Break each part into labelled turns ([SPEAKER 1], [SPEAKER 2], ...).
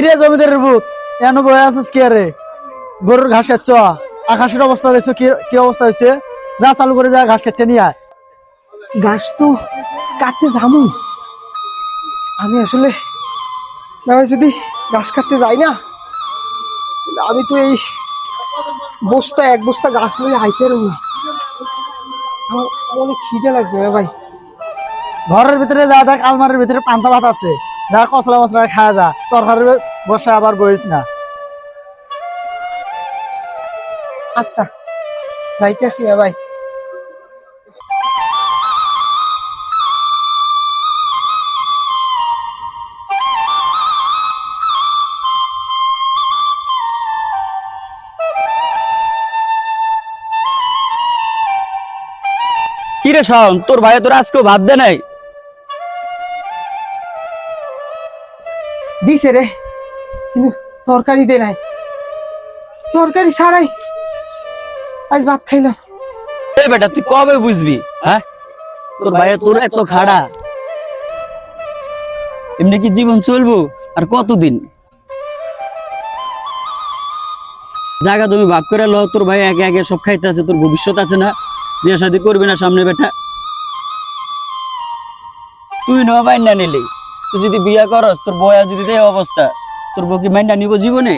[SPEAKER 1] কিরে জমিদারের ভূত এন বয়ে আছিস কি আরে? গরুর ঘাস খাচ্ছ, আকাশের অবস্থা দেখছো কি কি অবস্থা হয়েছে? যা চালু করে যা ঘাস কাটতে নিয়ে আয়।
[SPEAKER 2] ঘাস তো কাটতে যাবো, আমি আসলে যদি ঘাস কাটতে যাই না, তাহলে আমি তো এই এক বস্তা ঘাস নিয়ে আইতে পারবো না। আমার অনেক খিদে লাগছে ভাই।
[SPEAKER 1] ঘরের ভিতরে যা দেখ, আলমারির ভিতরে পান্তা ভাত আছে, যা কচলা মশলা খাওয়া যা, তরকারির বসে আবার বইস না।
[SPEAKER 2] আচ্ছা, যাইতেছি ভাই।
[SPEAKER 3] কিরে শাওন, তোর ভাই তোর আজকেও ভাত দে নাই?
[SPEAKER 2] দিছে রে, কিন্তু তরকারি দে নাই। তরকারি ছাড়াই আজ ভাত খাইলাম।
[SPEAKER 3] এ বেটা, তুই কবে বুঝবি? হ্যাঁ, তোর ভাই তোর এত খাড়া, এমনি কি জীবন চলবো আর কতদিন? জায়গা জমি ভাগ করে ল, তোর ভাই একে একে সব খাইতে আছে, তোর ভবিষ্যৎ আছে না? বিয়ে শাদী করবি না সামনে বেটা? তুই না মাইন্ডা নিলি, তুই যদি বিয়া করস, তোর বয়া যদি দেয় অবস্থা, তোর বউ কি মাইন্ডা নিব জীবনে?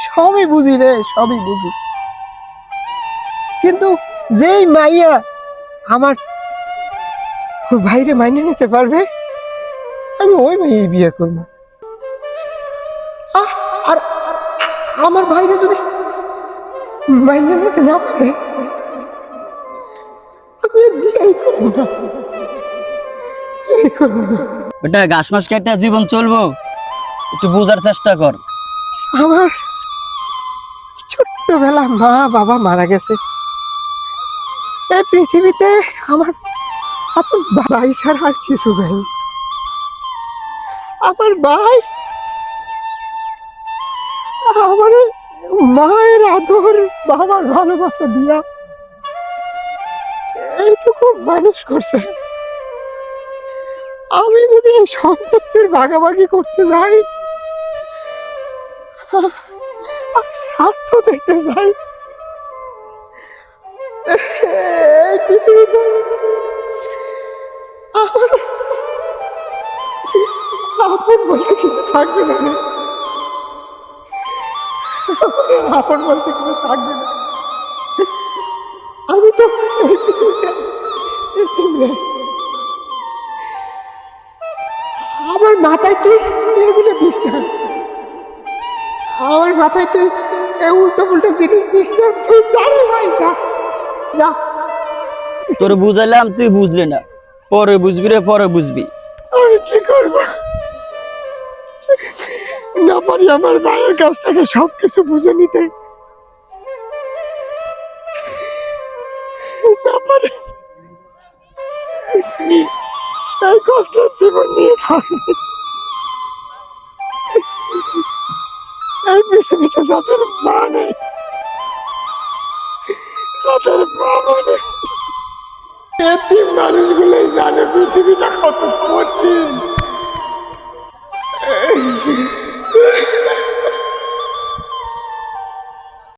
[SPEAKER 2] সবই বুঝি রে, সবই বুঝি, কিন্তু যেই মাইয়া আমার ভাইরে মাইনে নিতে পারবে, আমি ওই মাইয়াই বিয়ে করবো। আর আমার ভাইরে যদি মাইনে নিতে না পারে, আমি আর বিয়েই করবো না, বিয়েই করবো না।
[SPEAKER 3] বেটা, ঘাস মাস কেটে জীবন চলবো, একটু বোঝার চেষ্টা কর।
[SPEAKER 2] আমার ছোট্টবেলা মা বাবা মারা গেছে। এই পৃথিবীতে আমার আপন ভাই ছাড়া আর কিছু নাই। আমার ভাই আমার মায়ের আদর, বাবার ভালোবাসা দিয়া এইটুকু মানুষ করছে। আমি যদি এই সম্পত্তির ভাগাভাগি করতে যাই আর স্বার্থ দেখতে যাই, এই পৃথিবীতে আমার আপন বলতে কিছু থাকবে না রে। আপন বলতে কিছু থাকবে না। আমি তো এই পৃথিবীতে এতিম রে। আমার মাথায় তুই এগুলো দিস না, আমার মাথায় তুই উল্টো পুল্টো জিনিস দিস না। তুই জানি ভাই, যা যা।
[SPEAKER 3] তোর বুঝাইলাম, তুই বুঝলি না, পরে বুঝবি রে, পরে বুঝবি।
[SPEAKER 2] আমি কি করবো? না পারি আমার ভাইয়ের কাছ থেকে সবকিছু বুঝে নিতে, না পারি এই কষ্টের জীবন নিয়ে থাকবে। এই পৃথিবীতে যাদের মা নেই, যাদের বাবা নেই, এতিম মানুষগুলোই জানে পৃথিবীটা কত কঠিন।